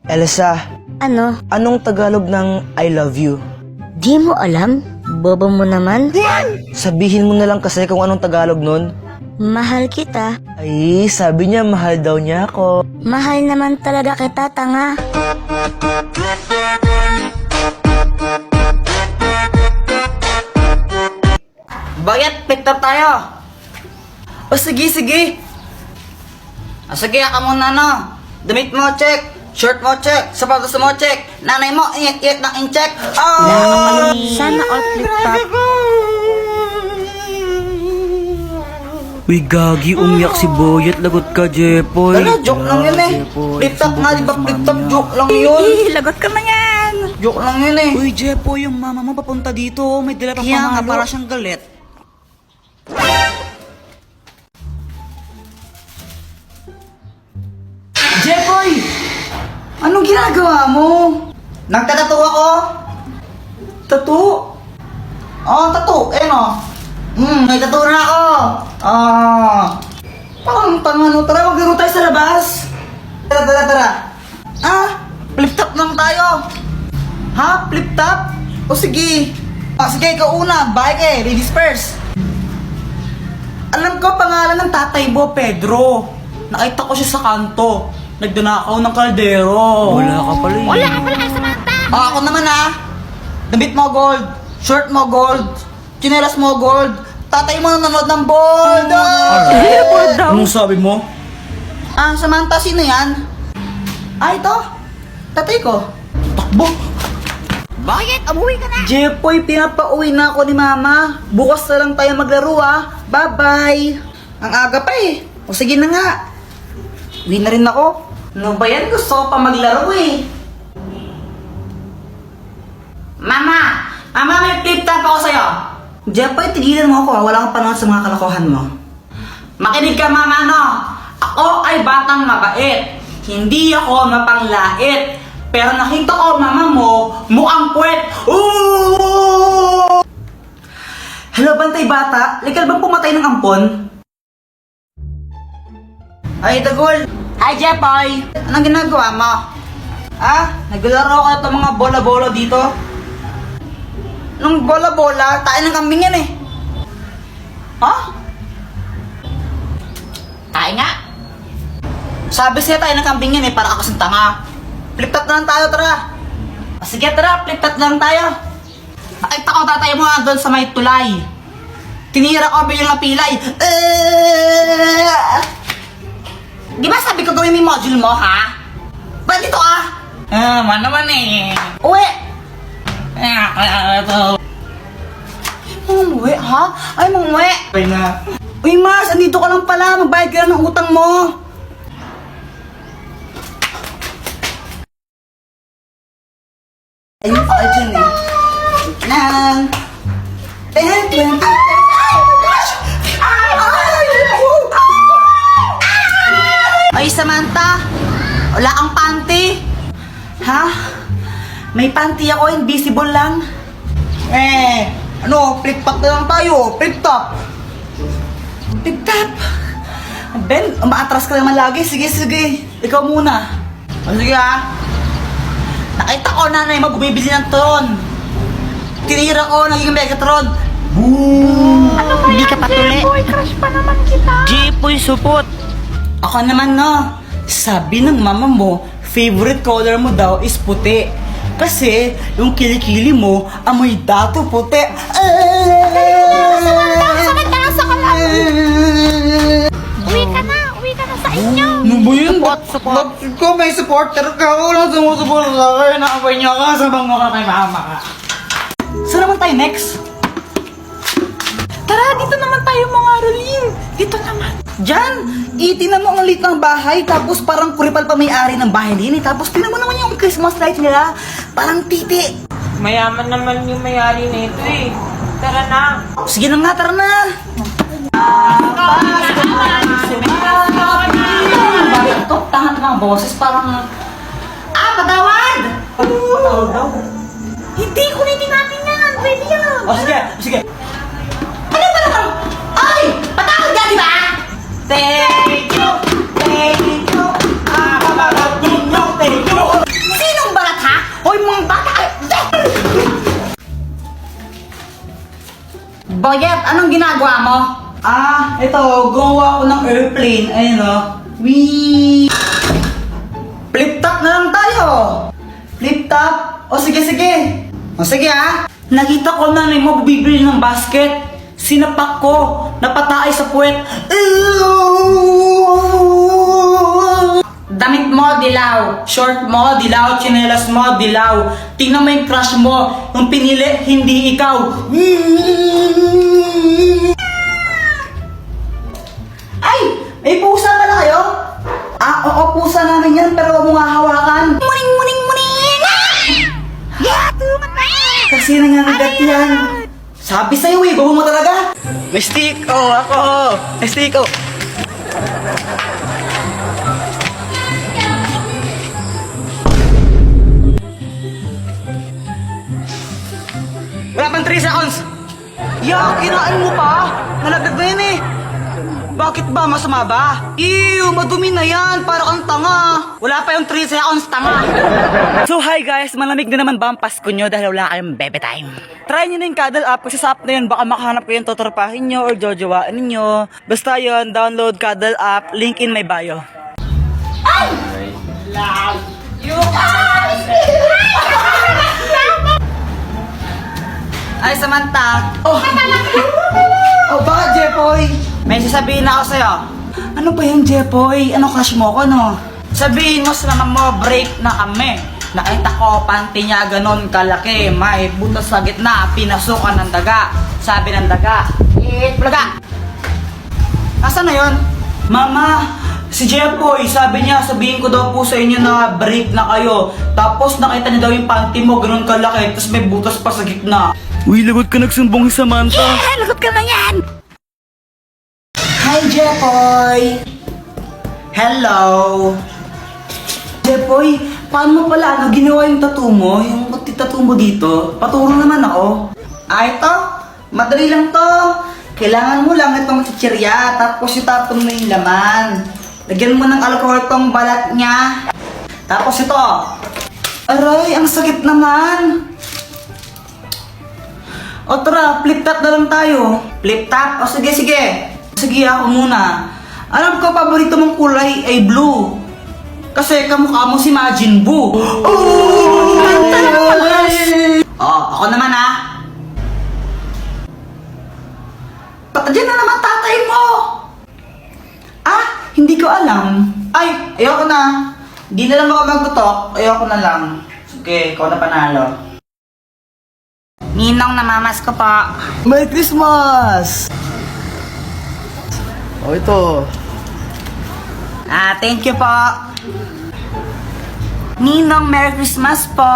Elsa, Ano? anong Tagalog ng I love you? Di mo alam? Bobo mo naman? Sabihin mo na lang kasi kung anong Tagalog nun. Mahal kita. Ay, sabi niya mahal daw niya ako. Mahal naman talaga kita, tanga. Bayat, pick up tayo. O sige, sige. Sige, ka muna no. Damit mo, check. Shirt mo, check. Sapatos mo, check. Nanay mo, ingat-ingat ng in-check. Oh! Sana all flip top. Uy, gagi, umiyak si Boyet. Lagot ka, Jepoy. Tala, joke lang yun eh. Flip top nga, di ba? Flip top, joke lang yun. Lagot ka man yan. Joke lang yun eh. Uy, Jepoy, yung mama mo papunta dito. May dala pang Kaya nga, pamalo. para siyang galit. Jepoy! Anong ginagawa mo? Nagtatato ako? Tattoo? Oh, tattoo. Eh no. May tattoo na ako. Parang tanga no. Tara, maglaro tayo sa labas. Tara. Flip top lang tayo. Ha? Flip top? O sige. Sige, ikaw una. Bike eh. Ladies first. Alam ko pangalan ng tatay mo, Pedro. Nakita ko siya sa kanto. Nagdanakaw ng kaldero. Wala ka pala eh. Wala ka pala kay Samantha. Ako naman damit mo gold. Shirt mo gold. Tsinelas mo gold. Tatay mo nanonood ng bold. Anong sabi mo? Samantha, sino yan? Ito. Tatay ko. Takbo. Bakit? Umuwi ka na. Jepoy, pinapauwi na ako ni Mama. Bukas na lang tayo maglaro Bye-bye. Ang aga pa eh. O sige na nga. Uwi na rin ako. Ano ba yan? Gusto ko pa maglaro eh. Mama! Mama, may flip top ako sa'yo. Jepoy, tigilan mo ako Wala kang panahon sa mga kalokohan mo. Makinig ka, Mama, no? Ako ay batang mabait. Hindi ako mapanglait. Pero nakita ko, Mama mo, mukhang puwet. Ooh! Hello, bantay bata. Legal bang pumatay ng ampon? Ay, Dagol. Hi, Jepoy. Anong ginagawa mo? Naglaro ka itong mga bola-bola dito? Nung bola-bola, tayo ng kambing yan eh. Tayo nga. Sabi siya tayo ng kambing yan eh, para ako sa tanga. Flip top na lang tayo, tara. Sige, tara, flip top na lang tayo. Nakita ko tatay mo doon sa may tulay. Tinira ko yung pilay. Di ba sabi ko gawin mo yung module mo, ha? Ba't dito man naman eh. Uwi! Umuwi, ha? Ay, umuwi. Uwi na. Uy, Mas, andito ka lang pala. Magbayad ka lang ng utang mo. Ayun pa dyan eh. Nang 10, 20, 30. Ay, my gosh! Ay, Samantha! Wala kang panty? Ha? May panty ako, invisible lang. Flip top na lang tayo. Flip top. Flip top. Ben, umaatras ka naman lagi. Sige. Ikaw muna. Sige Nakita ko nanay mo bumibili ng tron. Tinira ko, naging Megatron. Boom! Hindi ka patuli. Boy, crush pa naman kita. Jepoy, supot. Ako naman sabi ng mama mo, favorite color mo daw is puti. Kasi yung kilikili mo, amoy dato puti. Samantha, sa kalam. Uwi ka na sa inyo. Ano ba yun? Support. Ko may supporter ka. Walang sumusupport sa akin. Nakapay niya ka. Sabang mo ka kay mama ka. Saan naman tayo next? Tara, dito naman tayo mga Rolin. Dito naman. Diyan, itinan mo ang liit ng bahay, tapos parang kuripal pa may-ari ng bahay din. Tapos tinan mo naman yung Christmas lights nila. Parang titi. Mayaman naman yung may-ari nito eh. Tara na. Sige na nga, tara na. Bakit ito? Tangan ng boses, parang... patawad! Patawad daw. Hindi, kulitin natin yan. Pwede yan. Sige. Ano ba naman? Ay! Patawad ka, di ba? Thank you! Thank you! Thank you! Boyet, anong ginagawa mo? Ito, gumawa ako ng airplane. Ayun o. Wee! Flip top na lang tayo. Flip top. O sige. O sige Nakita ko na mo bibili ng basket. Sinapak ko. Napataay sa puwet. Damit mo, dilaw. Short mo, dilaw. Tsinelas mo, dilaw. Tingnan mo yung crush mo. Yung pinili, hindi ikaw. Ay! May pusa pala kayo? Oo, pusa namin yan, pero huwag mo nga hawakan. Muning! Tulungan na! Kasi nangangagat yan. Sabi sa'yo bago mo talaga. May stick! Oh, ako! May stick! Oh! Wala pang 3 seconds! Kinaan mo pa! Nalagdag na yan eh! Bakit ba? Masama ba? Ew! Madumi na yan! Para kang tanga! Wala pa yung 3 seconds, tanga. So hi guys! Malamig na naman ba ang Pasko nyo dahil wala kayong bebe time? Try nyo na yung Cuddle app kasi sa app na yun baka makahanap kayo yung totorpahin nyo or jojowaan ninyo. Basta yun, download Cuddle app, link in my bio. Ay, Samantha. Bakit, Jepoy? May sasabihin na ako sa'yo. Ano ba yung Jepoy? Ano crush mo ko, no? Sabihin mo sa mama mo, break na kami. Nakita ko, panty niya ganon kalaki. May butas sa gitna, pinasukan ng daga. Sabi ng daga, Blaga! Nasaan na yun? Mama, si Jepoy, sabi niya, sabihin ko daw po sa inyo na break na kayo. Tapos nakita niya daw yung panty mo, ganon kalaki. Tapos may butas pa sa gitna. Uy, lagot ka nagsumbong si Samantha. Lagot ka na yan! Hi, Jepoy! Hello! Jepoy, paano mo pala ginawa yung tattoo mo? Yung tattoo mo dito? Paturo naman ako. Ito? Madali lang to. Kailangan mo lang itong chichirya, tapos itapon mo yung laman. Lagyan mo ng alcohol tong balat niya. Tapos ito. Aray, ang sakit naman. O tara, flip top na lang tayo. Flip top? O sige. Sige, ako muna. Alam ko, paborito mong kulay ay blue. Kasi kamukha mo si Majin Buu. Ako naman Diyan na naman tatay mo. Hindi ko alam. Ay, ayoko na. Hindi na lang ako magtutok. Ayoko na lang. Sige, ikaw na panalo. Ninong, namamas ko pa. Merry Christmas! Oh, ito. Thank you po. Ninong, Merry Christmas po.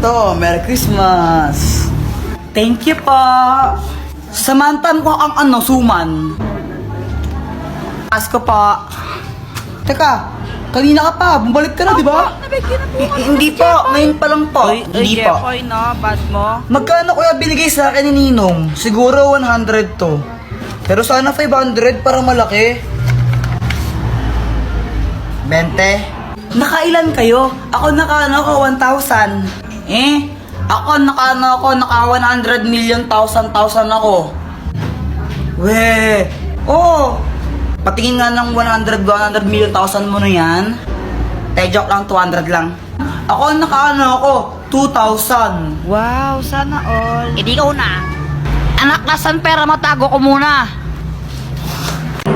Ito, Merry Christmas! Thank you po. Samantha mo ang suman. Asko po. Teka, kanina ka pa, bumalik ka na, di ba? Hindi po, ngayon pa lang po. Hindi po. Jepoy, no? Bad mo. Magkano kuya binigay sa akin ni Ninong? Siguro 100 to. Pero sana 500 para malaki. 20? Nakailan kayo? Ako naka 1,000. Ako naka 100 million thousand ako. Patingin nga ng 100 million thousand mo na yan. Joke lang, 200 lang. Ako naka 2,000. Wow, sana all. Hindi ka una. Anak, nasan pera mo? Tago ko muna.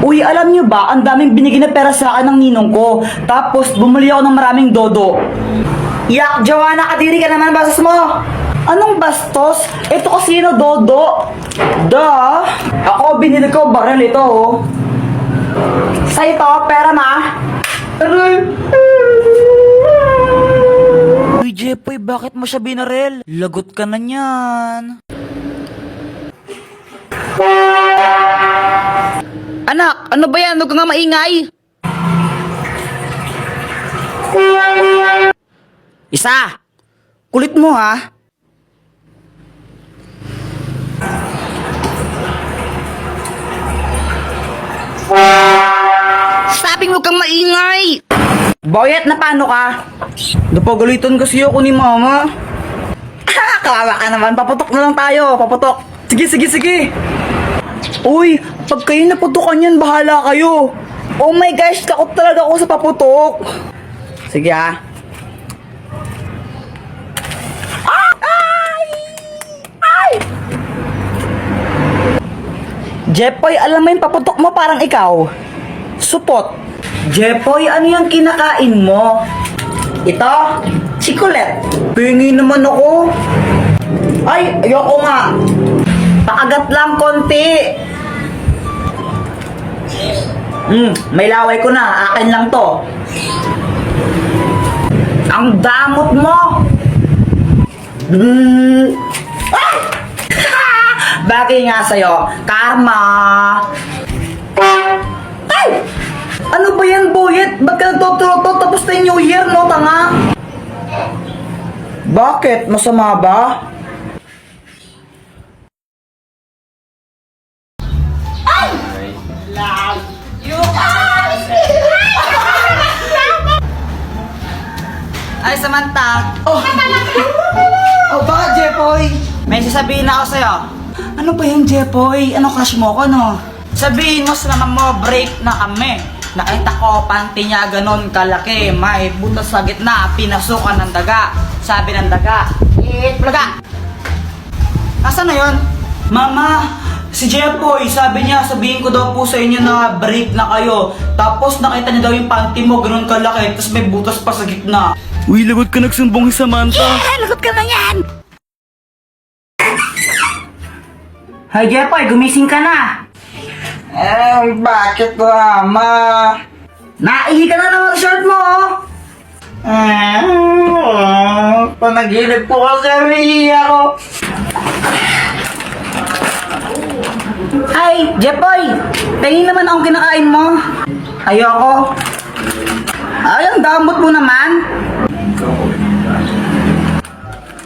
Uy, alam niyo ba, ang daming binigay na pera sa akin ng ninong ko. Tapos, bumili ako ng maraming dodo. Yak, Joanna, kadiri ka naman, bastos mo. Anong bastos? Ito kasi na dodo. Ako, binili ko, baril ito, Sa ito, pera ma. Uy, Jepoy, bakit mo siya binarel? Lagot ka na niyan. Anak, ano ba yan? Huwag ka nga maingay. Isa. Kulit mo, ha? Sabi mo kang maingay. Boyet, na paano ka? Napagalitan kasi ako ni Mama. Kawawa ka naman. Paputok na lang tayo. Paputok. Sige, sige, sige. Uy, pag kayo naputukan yan, bahala kayo. Oh my gosh, takot talaga ako sa paputok. Sige ah. Jepoy, alam mo yung paputok mo parang ikaw. Supot. Jepoy, ano yung kinakain mo? Ito? Chikulet. Pingi naman ako. Ay, ayoko nga. Paagat lang konti. May laway ko na. Akin lang to. Ang damot mo. Ah! Bagay nga sa'yo. Karma. Ay! Ano ba yan, Boyet? Ba't ka nagtututo? Tapos na yung New Year, no, tanga? Bakit? Masama ba? Ay, Samantha. Oh, bakit, Jepoy? May sasabihin ako sa'yo. Ano ba yan, Jepoy? Ano crush mo ko, no? Sabihin mo sa naman mo, break na kami. Nakita ko, panty niya ganon kalaki. May butas sa gitna, pinasukan ng daga. Sabi ng daga, plaga. Nasaan na yun? Mama, si Jepoy, sabi niya, sabihin ko daw po sa inyo na break na kayo. Tapos nakita niya daw yung panty mo, ganon kalaki. Tapos may butas pa sa gitna. Uy, lagot ka nagsumbong si Samantha. Lagot ka na yan! Hi, Jepoy, gumising ka na. Bakit, Mama? Naihi ka na naman sa shirt mo, oh. Panaginip po kasi ako. Ay, Jepoy, tingin naman akong kinakain mo. Ayoko. Ay, ang damot mo naman.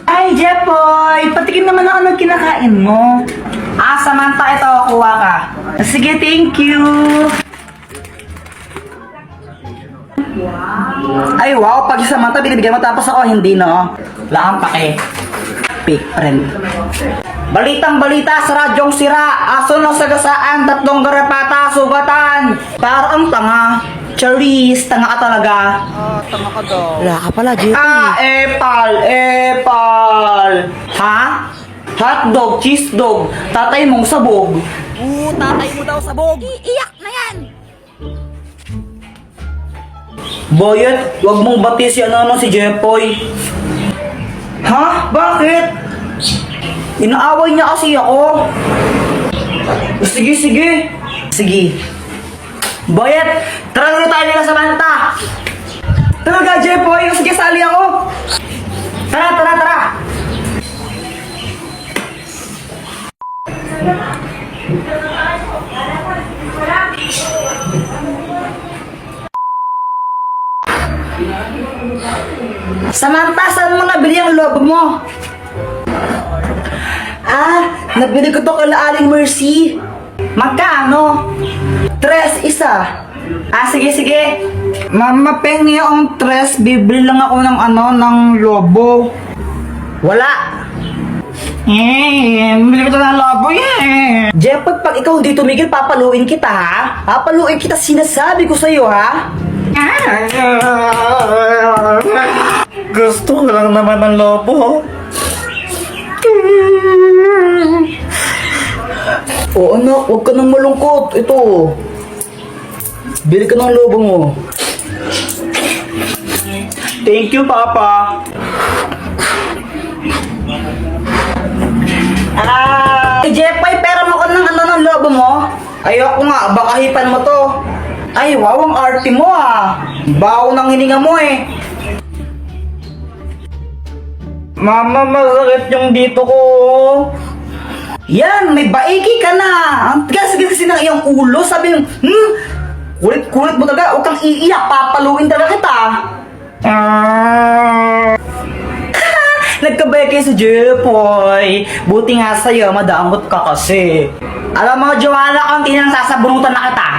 Ay, Jepoy, patikin naman ako ng kinakain mo. Samantha, ito, kuha ka. Sige, thank you. Ay, wow, pag si Samantha binibigyan mo tapos ako hindi, no? Wala kang pake. Fake friend. Balitang balita sa radyong sira. Aso ng sagasaan, 3 garapata, sugatan. Parang tanga. Charis, tanga ka talaga. Tama ka daw. Wala ka pala, Jepoy. Epal. Ha? Hotdog, cheese dog, tatay mong sabog. Tatay mo daw sabog. Iiyak na yan! Boyet, wag mong bati si si Jepoy. Ha? Bakit? Inaaway niya kasi ako. Sige, sige. Sige. Boyet, tara na tayo nila sa Samantha. Talaga, Jepoy. Sige, sali ako. Tara, tara, tara. Samantha, saan mo nabili ang lobo mo? Nabili ko to kay Aling Mercy. Magkano? 3 isa. Sige, sige. Mama, pengi ang 3. Bibili lang ako ng ng lobo. Wala. Bili ko to ng lobo, Jepoy, pag ikaw hindi tumigil, papaluin kita, ha? Papaluin kita, sinasabi ko sa'yo, ha? Gusto ko lang naman ng lobo. Oo, anak, huwag ka nang malungkot. Ito. Bili ka ng lobo mo. Thank you, Papa. Jepoy, pera mo ka ng ng lobo mo? Ayoko nga, baka hipan mo to. Ay, wow, ang arte mo, Bawo ng hininga mo, Mama, masakit yung dito ko. Yan, may baiki ka na. Ang tigas kasi ng iyong ulo. Sabi yung, kulit-kulit mo talaga. Huwag kang iiyak. Papaluin talaga kita. Nagkabay kayo sa Jepoy. Buti nga sa'yo, madamot ka kasi. Alam mo, Joanna, kung tinang sasabunutan na kita.